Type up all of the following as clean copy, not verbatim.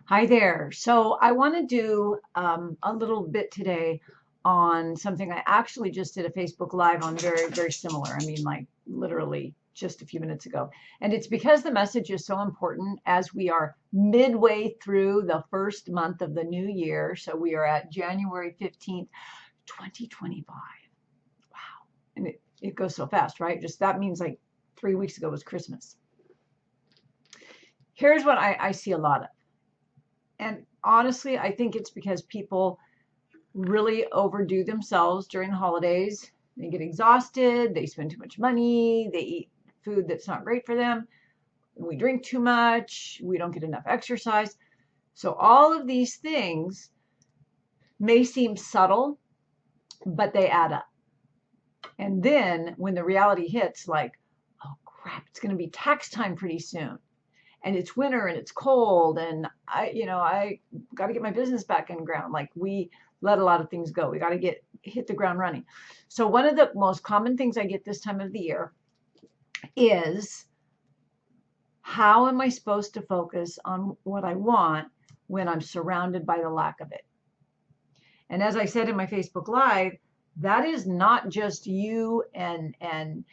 Hi there. So I want to do a little bit today on something I actually just did a Facebook Live on very, very similar. I mean, like literally just a few minutes ago. And it's because the message is so important as we are midway through the first month of the new year. So we are at January 15th, 2025. Wow. And it goes so fast, right? Just that means like 3 weeks ago was Christmas. Here's what I see a lot of. And honestly, I think it's because people really overdo themselves during the holidays. They get exhausted, they spend too much money, they eat food that's not great for them, we drink too much, we don't get enough exercise. So all of these things may seem subtle, but they add up. And then when the reality hits, like, oh crap, it's going to be tax time pretty soon. And it's winter and it's cold and I got to get my business back in ground. Like we let a lot of things go. We got to hit the ground running. So one of the most common things I get this time of the year is, how am I supposed to focus on what I want when I'm surrounded by the lack of it? And as I said in my Facebook Live, that is not just you and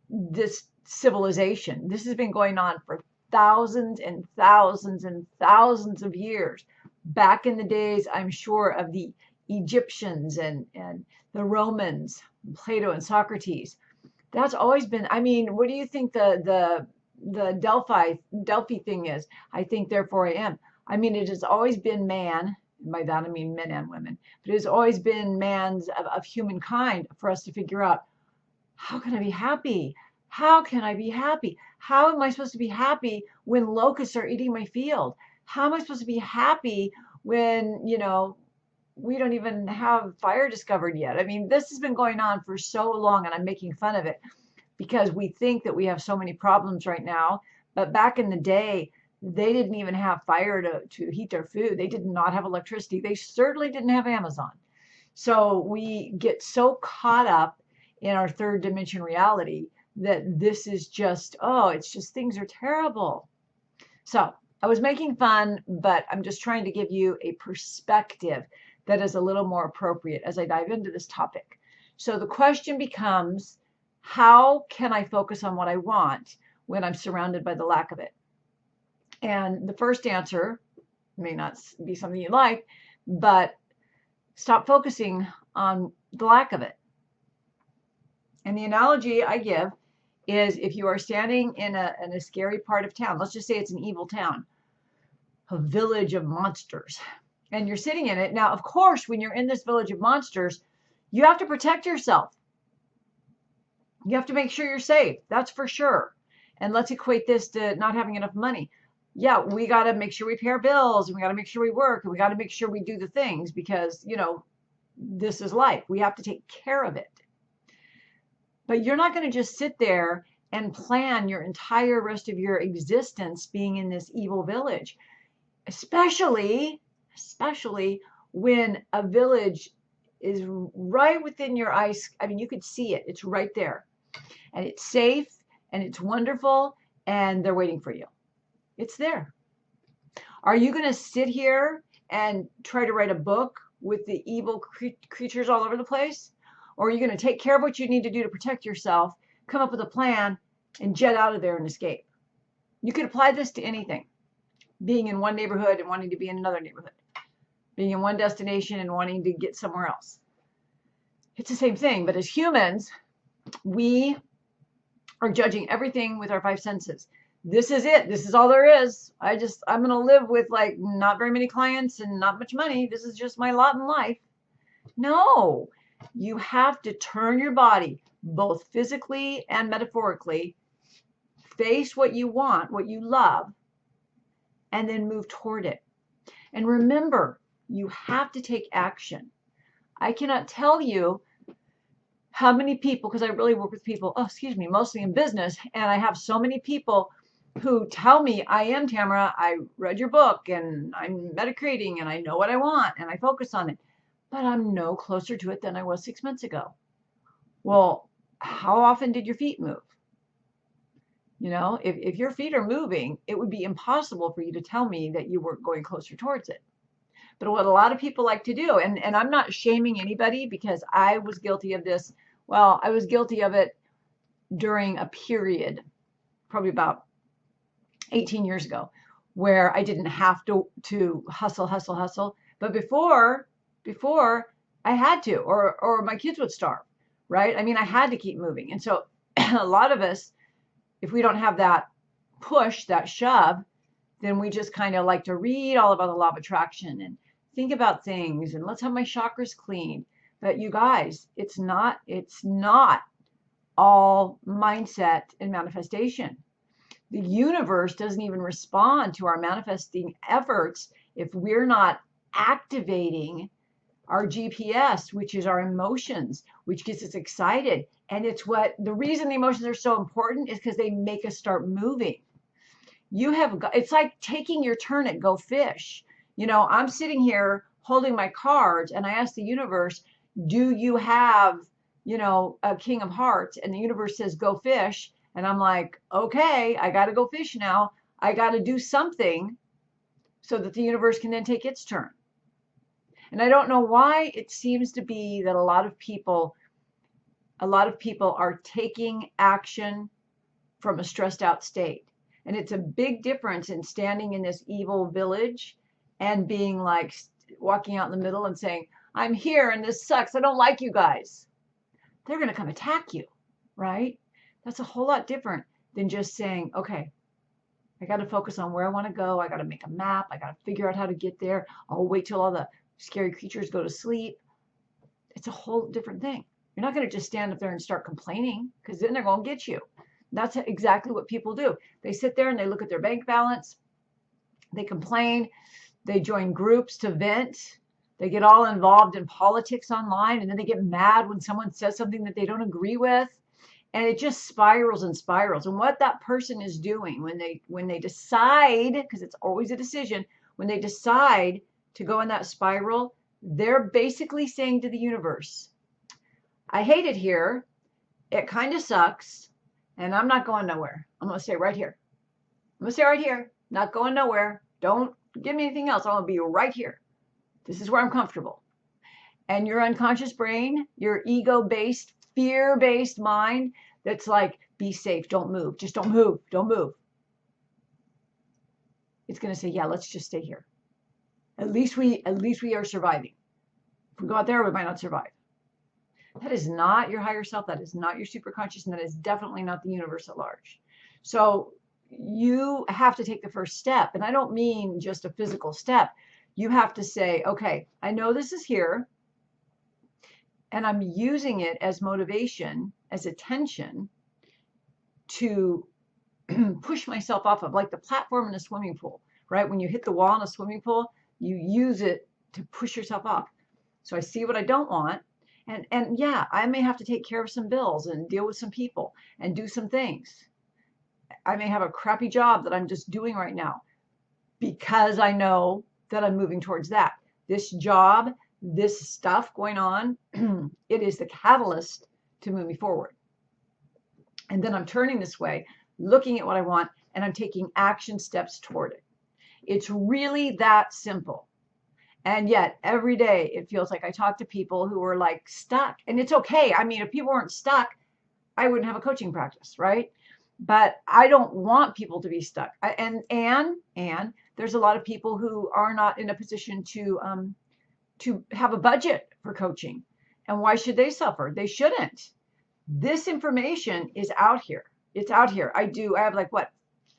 this civilization. This has been going on for thousands and thousands and thousands of years. Back in the days, I'm sure, of the Egyptians and the Romans, Plato and Socrates. That's always been, I mean, what do you think the Delphi thing is? I think, therefore I am. I mean, it has always been man, and by that I mean men and women, but it has always been man's of humankind for us to figure out, how can I be happy? How can I be happy? How am I supposed to be happy when locusts are eating my field? How am I supposed to be happy when, we don't even have fire discovered yet? I mean, this has been going on for so long, and I'm making fun of it because we think that we have so many problems right now. But back in the day, they didn't even have fire to heat their food. They did not have electricity. They certainly didn't have Amazon. So we get so caught up in our third dimension reality that this is just, it's just things are terrible. So I was making fun, but I'm just trying to give you a perspective that is a little more appropriate as I dive into this topic. So the question becomes, how can I focus on what I want when I'm surrounded by the lack of it? And the first answer may not be something you like, but stop focusing on the lack of it. And the analogy I give is, if you are standing in a scary part of town, let's just say it's an evil town, a village of monsters, and you're sitting in it. Now, of course, when you're in this village of monsters, you have to protect yourself. You have to make sure you're safe. That's for sure. And let's equate this to not having enough money. Yeah, we got to make sure we pay our bills, and we got to make sure we work, and we got to make sure we do the things because, this is life. We have to take care of it. But you're not going to just sit there and plan your entire rest of your existence being in this evil village, especially when a village is right within your eyes. I mean, you could see it. It's right there. And it's safe, and it's wonderful, and they're waiting for you. It's there. Are you going to sit here and try to write a book with the evil creatures all over the place? Or are you going to take care of what you need to do to protect yourself, come up with a plan, and jet out of there and escape? You could apply this to anything. Being in one neighborhood and wanting to be in another neighborhood. Being in one destination and wanting to get somewhere else. It's the same thing, but as humans, we are judging everything with our five senses. This is it. This is all there is. I'm going to live with like not very many clients and not much money. This is just my lot in life. No. You have to turn your body, both physically and metaphorically, face what you want, what you love, and then move toward it. And remember, you have to take action. I cannot tell you how many people, because I really work with people, mostly in business, and I have so many people who tell me, I am Tamara, I read your book, and I'm meditating, and I know what I want, and I focus on it. But I'm no closer to it than I was 6 months ago. Well, how often did your feet move? You know, if your feet are moving, it would be impossible for you to tell me that you weren't going closer towards it. But what a lot of people like to do, and I'm not shaming anybody because I was guilty of this. Well, I was guilty of it during a period, probably about 18 years ago, where I didn't have to hustle. But before I had to, or my kids would starve, right? I mean, I had to keep moving. And so a lot of us, if we don't have that push, that shove, then we just kind of like to read all about the law of attraction and think about things and let's have my chakras cleaned. But you guys, it's not all mindset and manifestation. The universe doesn't even respond to our manifesting efforts if we're not activating our GPS, which is our emotions, which gets us excited. And it's what the reason the emotions are so important is because they make us start moving. It's like taking your turn at Go Fish. You know, I'm sitting here holding my cards and I ask the universe, do you have, you know, a King of Hearts? And the universe says, go fish. And I'm like, okay, I got to go fish now. I got to do something so that the universe can then take its turn. And I don't know why it seems to be that a lot of people are taking action from a stressed out state. And it's a big difference in standing in this evil village and being like walking out in the middle and saying, I'm here and this sucks. I don't like you guys. They're going to come attack you, right? That's a whole lot different than just saying, okay, I got to focus on where I want to go. I got to make a map. I got to figure out how to get there. I'll wait till all the scary creatures go to sleep. It's a whole different thing. You're not going to just stand up there and start complaining because then they're going to get you. That's exactly what people do. They sit there and they look at their bank balance. They complain. They join groups to vent. They get all involved in politics online, and then they get mad when someone says something that they don't agree with. And it just spirals and spirals. And what that person is doing when they decide, because it's always a decision, when they decide to go in that spiral, they're basically saying to the universe, I hate it here. It kind of sucks. And I'm not going nowhere. I'm going to stay right here. I'm going to stay right here. Not going nowhere. Don't give me anything else. I'm going to be right here. This is where I'm comfortable. And your unconscious brain, your ego-based, fear-based mind that's like, be safe, don't move, just don't move, don't move. It's going to say, yeah, let's just stay here. At least we are surviving. If we go out there, we might not survive. That is not your higher self. That is not your superconscious, and that is definitely not the universe at large. So you have to take the first step. And I don't mean just a physical step. You have to say, okay, I know this is here, and I'm using it as motivation, as attention to push myself off of, like the platform in a swimming pool, right? When you hit the wall in a swimming pool, you use it to push yourself off. So I see what I don't want. And yeah, I may have to take care of some bills and deal with some people and do some things. I may have a crappy job that I'm just doing right now because I know that I'm moving towards that. This job, this stuff going on, it is the catalyst to move me forward. And then I'm turning this way, looking at what I want, and I'm taking action steps toward it. It's really that simple. And yet every day it feels like I talk to people who are like stuck, and it's okay. I mean, if people weren't stuck, I wouldn't have a coaching practice, right? But I don't want people to be stuck. And there's a lot of people who are not in a position to have a budget for coaching. And why should they suffer? They shouldn't. This information is out here. It's out here. I have like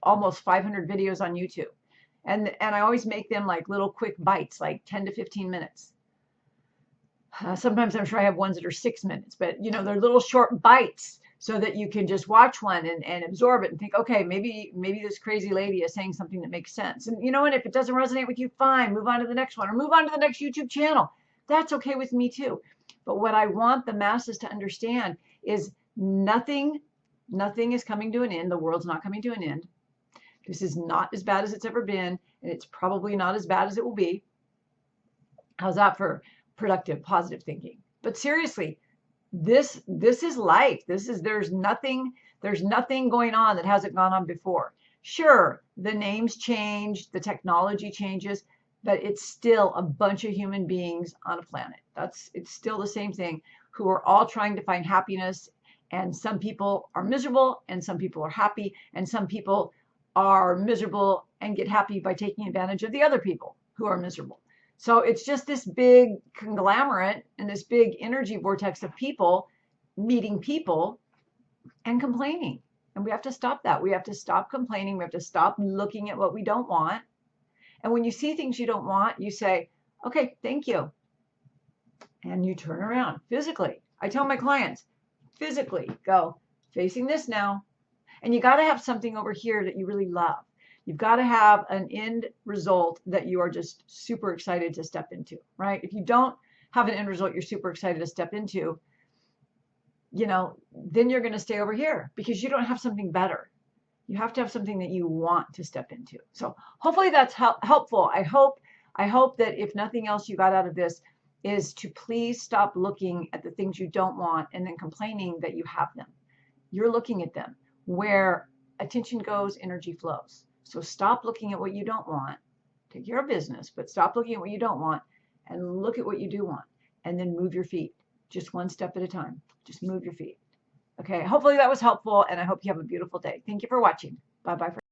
almost 500 videos on YouTube. And I always make them like little quick bites, like 10 to 15 minutes. Sometimes I'm sure I have ones that are 6 minutes, but you know, they're little short bites so that you can just watch one and absorb it and think, okay, maybe this crazy lady is saying something that makes sense. And you know what, if it doesn't resonate with you, fine, move on to the next one or move on to the next YouTube channel. That's okay with me too. But what I want the masses to understand is nothing is coming to an end. The world's not coming to an end. This is not as bad as it's ever been, and it's probably not as bad as it will be. How's that for productive, positive thinking? But seriously, this is life. There's nothing There's nothing going on that hasn't gone on before. Sure, the names change, the technology changes, but it's still a bunch of human beings on a planet. It's still the same thing, who are all trying to find happiness. And some people are miserable and some people are happy, and some people are miserable and get happy by taking advantage of the other people who are miserable. So it's just this big conglomerate and this big energy vortex of people meeting people and complaining. And we have to stop that. We have to stop complaining. We have to stop looking at what we don't want. And when you see things you don't want, you say, okay, thank you. And you turn around physically. I tell my clients, physically go, facing this now. And you got to have something over here that you really love. You've got to have an end result that you are just super excited to step into, right? If you don't have an end result you're super excited to step into, you know, then you're going to stay over here because you don't have something better. You have to have something that you want to step into. So hopefully that's helpful. I hope that if nothing else you got out of this is to please stop looking at the things you don't want and then complaining that you have them. You're looking at them. Where attention goes, energy flows. So stop looking at what you don't want. Take care of business, but stop looking at what you don't want and look at what you do want. And then move your feet. Just one step at a time. Just move your feet. Okay, hopefully that was helpful, and I hope you have a beautiful day. Thank you for watching. Bye-bye.